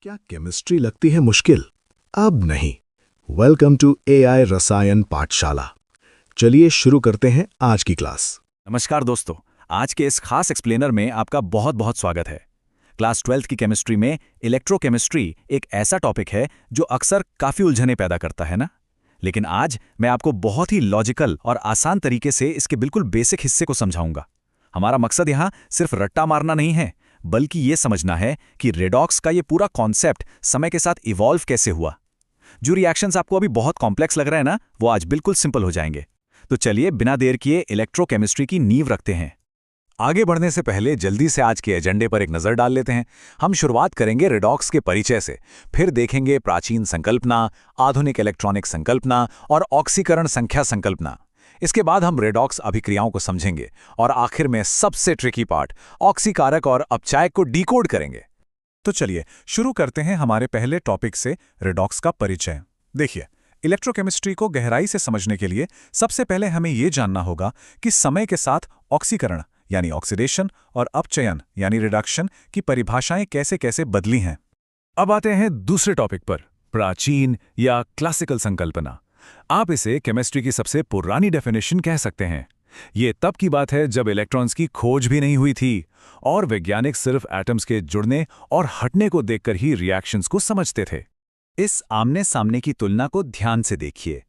क्या केमिस्ट्री लगती है मुश्किल? अब नहीं। वेलकम टू एआई रसायन पाठशाला। चलिए शुरू करते हैं आज की क्लास। नमस्कार दोस्तों, आज के इस खास एक्सप्लेनर में आपका बहुत बहुत स्वागत है। क्लास 12th की केमिस्ट्री में इलेक्ट्रोकेमिस्ट्री एक ऐसा टॉपिक है जो अक्सर काफ़ी उलझने पैदा करता है ना। लेकिन आज मैं आपको बहुत ही लॉजिकल और आसान तरीके से इसके बिल्कुल बेसिक हिस्से को समझाऊंगा। हमारा मकसद यहाँ सिर्फ रट्टा मारना नहीं है, बल्कि ये समझना है कि रेडॉक्स का ये पूरा कॉन्सेप्ट समय के साथ इवॉल्व कैसे हुआ। जो रिएक्शंस आपको अभी बहुत कॉम्प्लेक्स लग रहे हैं ना, वो आज बिल्कुल सिंपल हो जाएंगे। तो चलिए बिना देर किए इलेक्ट्रोकेमिस्ट्री की नींव रखते हैं। आगे बढ़ने से पहले जल्दी से आज के एजेंडे पर एक नज़र डाल लेते हैं। हम शुरुआत करेंगे रेडॉक्स के परिचय से, फिर देखेंगे प्राचीन संकल्पना, आधुनिक इलेक्ट्रॉनिक संकल्पना और ऑक्सीकरण संख्या संकल्पना। इसके बाद हम रेडॉक्स अभिक्रियाओं को समझेंगे और आखिर में सबसे ट्रिकी पार्ट, ऑक्सीकारक और अपचायक को डिकोड करेंगे। तो चलिए शुरू करते हैं हमारे पहले टॉपिक से, रेडॉक्स का परिचय। देखिए, इलेक्ट्रोकेमिस्ट्री को गहराई से समझने के लिए सबसे पहले हमें यह जानना होगा कि समय के साथ ऑक्सीकरण यानी ऑक्सीडेशन और अपचयन यानी रिडक्शन की परिभाषाएं कैसे कैसे बदली हैं। अब आते हैं दूसरे टॉपिक पर, प्राचीन या क्लासिकल संकल्पना। आप इसे केमिस्ट्री की सबसे पुरानी डेफिनेशन कह सकते हैं। ये तब की बात है जब इलेक्ट्रॉन्स की खोज भी नहीं हुई थी और वैज्ञानिक सिर्फ एटम्स के जुड़ने और हटने को देखकर ही रिएक्शंस को समझते थे। इस आमने सामने की तुलना को ध्यान से देखिए।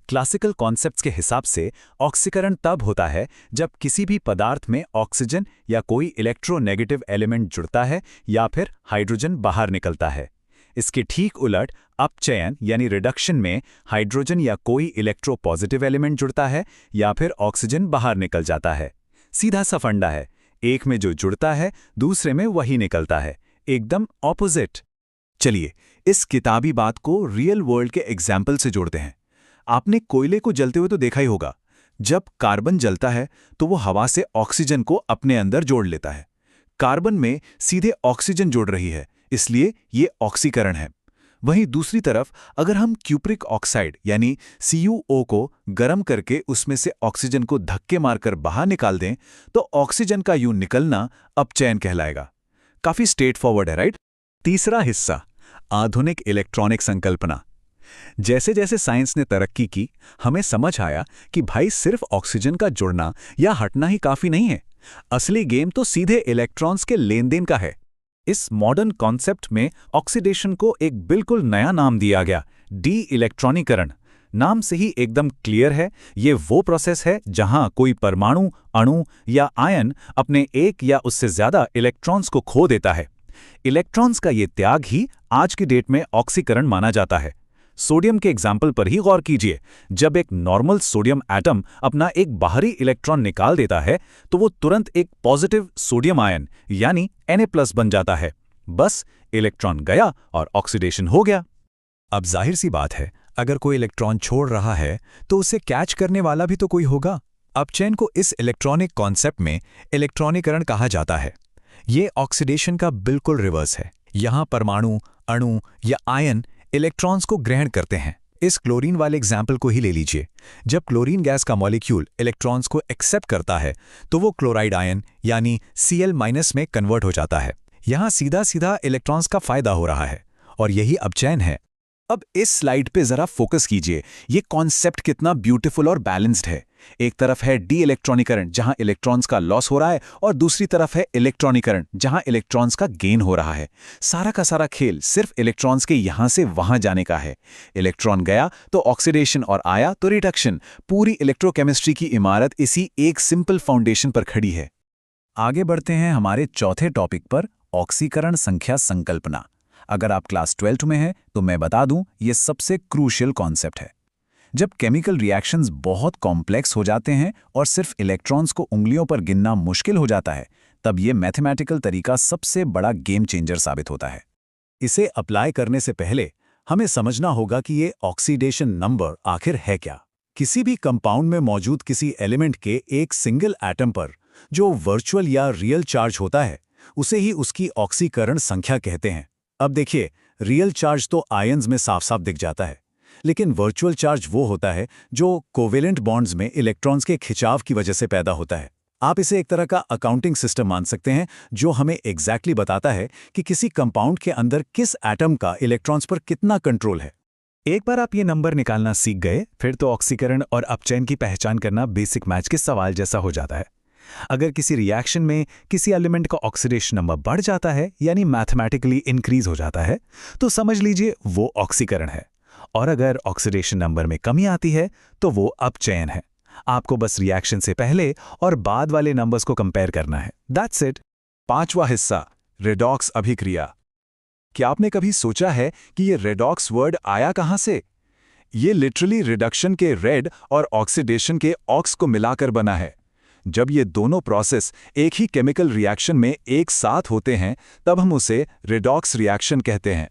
क्लासिकल कॉन्सेप्ट्स के हिसाब से ऑक्सीकरण तब होता है जब किसी भी पदार्थ में ऑक्सीजन या कोई इलेक्ट्रोनेगेटिव एलिमेंट जुड़ता है या फिर हाइड्रोजन बाहर निकलता है। इसके ठीक उलट अपचयन यानी रिडक्शन में हाइड्रोजन या कोई इलेक्ट्रोपॉजिटिव एलिमेंट जुड़ता है या फिर ऑक्सीजन बाहर निकल जाता है। सीधा सा फंडा है, एक में जो जुड़ता है दूसरे में वही निकलता है, एकदम ऑपोजिट। चलिए इस किताबी बात को रियल वर्ल्ड के एग्जाम्पल से जोड़ते हैं। आपने कोयले को जलते हुए तो देखा ही होगा। जब कार्बन जलता है तो वो हवा से ऑक्सीजन को अपने अंदर जोड़ लेता है। कार्बन में सीधे ऑक्सीजन जोड़ रही है, इसलिए ये ऑक्सीकरण है। वहीं दूसरी तरफ अगर हम क्यूप्रिक ऑक्साइड यानी CuO को गर्म करके उसमें से ऑक्सीजन को धक्के मारकर बाहर निकाल दें तो ऑक्सीजन का यूं निकलना अपचयन कहलाएगा। काफी स्ट्रेट फॉरवर्ड है, राइट? तीसरा हिस्सा, आधुनिक इलेक्ट्रॉनिक संकल्पना। जैसे जैसे साइंस ने तरक्की की, हमें समझ आया कि भाई सिर्फ ऑक्सीजन का जुड़ना या हटना ही काफी नहीं है। असली गेम तो सीधे इलेक्ट्रॉन्स के लेन देन का है। इस मॉडर्न कॉन्सेप्ट में ऑक्सीडेशन को एक बिल्कुल नया नाम दिया गया, डी इलेक्ट्रॉनीकरण। नाम से ही एकदम क्लियर है, ये वो प्रोसेस है जहां कोई परमाणु, अणु या आयन अपने एक या उससे ज्यादा इलेक्ट्रॉन्स को खो देता है। इलेक्ट्रॉन्स का ये त्याग ही आज की डेट में ऑक्सीकरण माना जाता है। सोडियम के एग्जाम्पल पर ही गौर कीजिए। जब एक नॉर्मल सोडियम एटम अपना एक बाहरी इलेक्ट्रॉन निकाल देता है तो वो तुरंत एक पॉजिटिव सोडियम आयन यानी Na+ बन जाता है। बस इलेक्ट्रॉन गया और ऑक्सीडेशन हो गया। अब जाहिर सी बात है, अगर कोई इलेक्ट्रॉन छोड़ रहा है तो उसे कैच करने वाला भी तो कोई होगा। अपचयन को इस इलेक्ट्रॉनिक कॉन्सेप्ट में इलेक्ट्रॉनीकरण कहा जाता है। ये ऑक्सीडेशन का बिल्कुल रिवर्स है। यहाँ परमाणु, अणु या आयन इलेक्ट्रॉन्स को ग्रहण करते हैं। इस क्लोरीन वाले एग्जाम्पल को ही ले लीजिए। जब क्लोरीन गैस का मॉलिक्यूल इलेक्ट्रॉन्स को एक्सेप्ट करता है तो वो क्लोराइड आयन यानी Cl- में कन्वर्ट हो जाता है। यहाँ सीधा सीधा इलेक्ट्रॉन्स का फायदा हो रहा है और यही अपचयन है। अब इस स्लाइड पे जरा फोकस कीजिए। ये कॉन्सेप्ट कितना ब्यूटीफुल और बैलेंस्ड है। एक तरफ है डी इलेक्ट्रॉनीकरण जहां इलेक्ट्रॉन्स का लॉस हो रहा है और दूसरी तरफ है इलेक्ट्रॉनीकरण जहां इलेक्ट्रॉन्स का गेन हो रहा है। सारा का सारा खेल सिर्फ इलेक्ट्रॉन्स के यहां से वहां जाने का है। इलेक्ट्रॉन गया तो ऑक्सीडेशन और आया तो रिडक्शन। पूरी इलेक्ट्रोकेमिस्ट्री की इमारत इसी एक सिंपल फाउंडेशन पर खड़ी है। आगे बढ़ते हैं हमारे चौथे टॉपिक पर, ऑक्सीकरण संख्या संकल्पना। अगर आप क्लास 12 में हैं तो मैं बता दूं, ये सबसे क्रूशियल कॉन्सेप्ट है। जब केमिकल रिएक्शंस बहुत कॉम्प्लेक्स हो जाते हैं और सिर्फ इलेक्ट्रॉन्स को उंगलियों पर गिनना मुश्किल हो जाता है, तब ये मैथमेटिकल तरीका सबसे बड़ा गेम चेंजर साबित होता है। इसे अप्लाई करने से पहले हमें समझना होगा कि ये ऑक्सीडेशन नंबर आखिर है क्या। किसी भी कंपाउंड में मौजूद किसी एलिमेंट के एक सिंगल एटम पर जो वर्चुअल या रियल चार्ज होता है, उसे ही उसकी ऑक्सीकरण संख्या कहते हैं। अब देखिए, रियल चार्ज तो आयन्स में साफ साफ दिख जाता है, लेकिन वर्चुअल चार्ज वो होता है जो कोवेलेंट बॉन्ड्स में इलेक्ट्रॉन्स के खिंचाव की वजह से पैदा होता है। आप इसे एक तरह का अकाउंटिंग सिस्टम मान सकते हैं जो हमें एग्जैक्टली बताता है कि किसी कंपाउंड के अंदर किस एटम का इलेक्ट्रॉन्स पर कितना कंट्रोल है। एक बार आप ये नंबर निकालना सीख गए, फिर तो ऑक्सीकरण और अपचयन की पहचान करना बेसिक मैथ के सवाल जैसा हो जाता है। अगर किसी रिएक्शन में किसी एलिमेंट का ऑक्सीडेशन नंबर बढ़ जाता है, यानी मैथमेटिकली इंक्रीज हो जाता है, तो समझ लीजिए वो ऑक्सीकरण है। और अगर ऑक्सीडेशन नंबर में कमी आती है तो वो अपचयन है। आपको बस रिएक्शन से पहले और बाद वाले नंबर्स को कंपेयर करना है। That's it. 5वां हिस्सा, रेडॉक्स अभिक्रिया। क्या आपने कभी सोचा है कि ये रेडॉक्स वर्ड आया कहां से? ये लिटरली रिडक्शन के रेड और ऑक्सीडेशन के ऑक्स को मिलाकर बना है। जब ये दोनों प्रोसेस एक ही केमिकल रिएक्शन में एक साथ होते हैं, तब हम उसे रेडॉक्स रिएक्शन कहते हैं।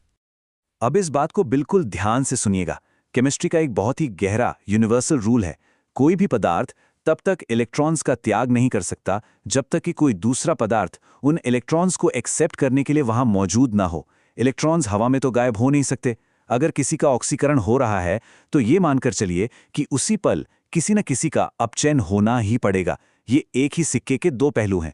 अब इस बात को बिल्कुल ध्यान से सुनिएगा। केमिस्ट्री का एक बहुत ही गहरा यूनिवर्सल रूल है, कोई भी पदार्थ तब तक इलेक्ट्रॉन्स का त्याग नहीं कर सकता जब तक कि कोई दूसरा पदार्थ उन इलेक्ट्रॉन्स को एक्सेप्ट करने के लिए वहां मौजूद ना हो। इलेक्ट्रॉन्स हवा में तो गायब हो नहीं सकते। अगर किसी का ऑक्सीकरण हो रहा है तो ये मानकर चलिए कि उसी पल किसी न किसी का अपचयन होना ही पड़ेगा। ये एक ही सिक्के के दो पहलू हैं।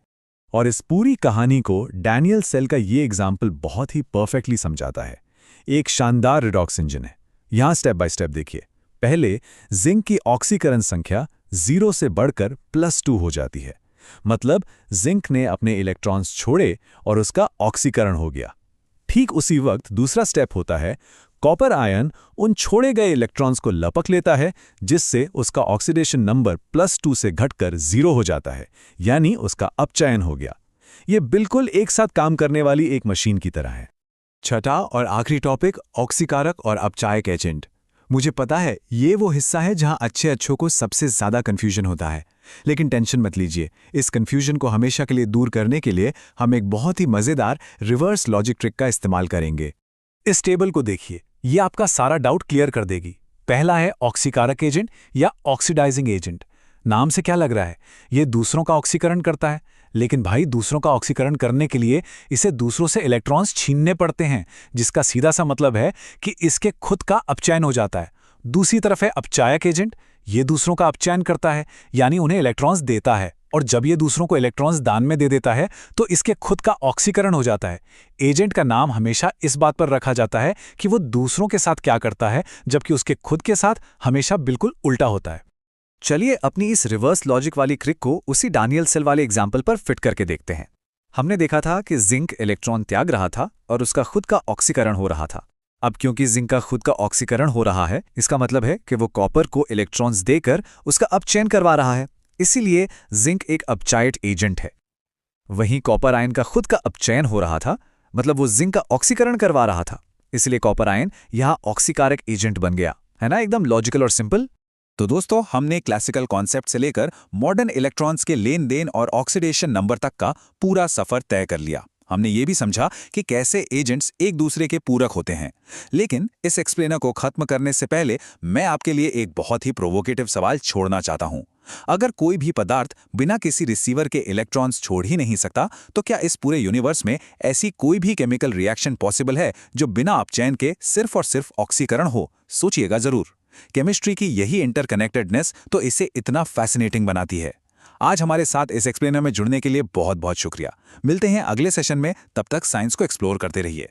और इस पूरी कहानी को डैनियल सेल का ये एग्जाम्पल बहुत ही परफेक्टली समझाता है। एक शानदार रिडॉक्स इंजन है। यहां स्टेप बाय स्टेप देखिए। पहले जिंक की ऑक्सीकरण संख्या 0 से बढ़कर +2 हो जाती है। मतलब जिंक ने अपने इलेक्ट्रॉन्स छोड़े और उसका ऑक्सीकरण हो गया। ठीक उसी वक्त दूसरा स्टेप होता है, कॉपर आयन उन छोड़े गए इलेक्ट्रॉन्स को लपक लेता है, जिससे उसका ऑक्सीडेशन नंबर +2 से घटकर 0 हो जाता है, यानी उसका अपचयन हो गया। ये बिल्कुल एक साथ काम करने वाली एक मशीन की तरह है। छठा और आखिरी टॉपिक, ऑक्सीकारक और अपचायक एजेंट। मुझे पता है ये वो हिस्सा है जहां अच्छों को सबसे ज्यादा कंफ्यूजन होता है, लेकिन टेंशन मत लीजिए। इस कंफ्यूजन को हमेशा के लिए दूर करने के लिए हम एक बहुत ही मजेदार रिवर्स लॉजिक ट्रिक का इस्तेमाल करेंगे। इस टेबल को देखिए, ये आपका सारा डाउट क्लियर कर देगी। पहला है ऑक्सीकारक एजेंट या ऑक्सीडाइजिंग एजेंट। नाम से क्या लग रहा है? ये दूसरों का ऑक्सीकरण करता है, लेकिन भाई दूसरों का ऑक्सीकरण करने के लिए इसे दूसरों से इलेक्ट्रॉन्स छीनने पड़ते हैं, जिसका सीधा सा मतलब है कि इसके खुद का अपचयन हो जाता है। दूसरी तरफ है अपचायक एजेंट। ये दूसरों का अपचयन करता है, यानी उन्हें इलेक्ट्रॉन्स देता है, और जब ये दूसरों को इलेक्ट्रॉन्स दान में दे देता है तो इसके खुद का ऑक्सीकरण हो जाता है। एजेंट का नाम हमेशा इस बात पर रखा जाता है कि वो दूसरों के साथ क्या करता है, जबकि उसके खुद के साथ हमेशा बिल्कुल उल्टा होता है। चलिए अपनी इस रिवर्स लॉजिक वाली ट्रिक को उसी डैनियल सेल वाले एग्जाम्पल पर फिट करके देखते हैं। हमने देखा था कि जिंक इलेक्ट्रॉन त्याग रहा था और उसका खुद का ऑक्सीकरण हो रहा था। अब क्योंकि जिंक का खुद का ऑक्सीकरण हो रहा है, इसका मतलब है कि वो कॉपर को इलेक्ट्रॉन्स देकर उसका अपचयन करवा रहा है। इसीलिए जिंक एक अपचायक एजेंट है। वहीं कॉपर आयन का खुद का अपचयन हो रहा था, मतलब वो जिंक का ऑक्सीकरण करवा रहा था। इसलिए कॉपर आयन यहां ऑक्सीकारक एजेंट बन गया। है ना, एकदम लॉजिकल और सिंपल। तो दोस्तों, हमने क्लासिकल कॉन्सेप्ट से लेकर मॉडर्न इलेक्ट्रॉन्स के लेन देन और ऑक्सीडेशन नंबर तक का पूरा सफर तय कर लिया। हमने ये भी समझा कि कैसे एजेंट्स एक दूसरे के पूरक होते हैं। लेकिन इस एक्सप्लेनर को खत्म करने से पहले मैं आपके लिए एक बहुत ही प्रोवोकेटिव सवाल छोड़ना चाहता हूं। अगर कोई भी पदार्थ बिना किसी रिसीवर के इलेक्ट्रॉन्स छोड़ ही नहीं सकता, तो क्या इस पूरे यूनिवर्स में ऐसी कोई भी केमिकल रिएक्शन पॉसिबल है जो बिना अपचयन के सिर्फ और सिर्फ ऑक्सीकरण हो? सोचिएगा जरूर। केमिस्ट्री की यही इंटरकनेक्टेडनेस तो इसे इतना फैसिनेटिंग बनाती है। आज हमारे साथ इस एक्सप्लेनर में जुड़ने के लिए बहुत बहुत शुक्रिया। मिलते हैं अगले सेशन में, तब तक साइंस को एक्सप्लोर करते रहिए।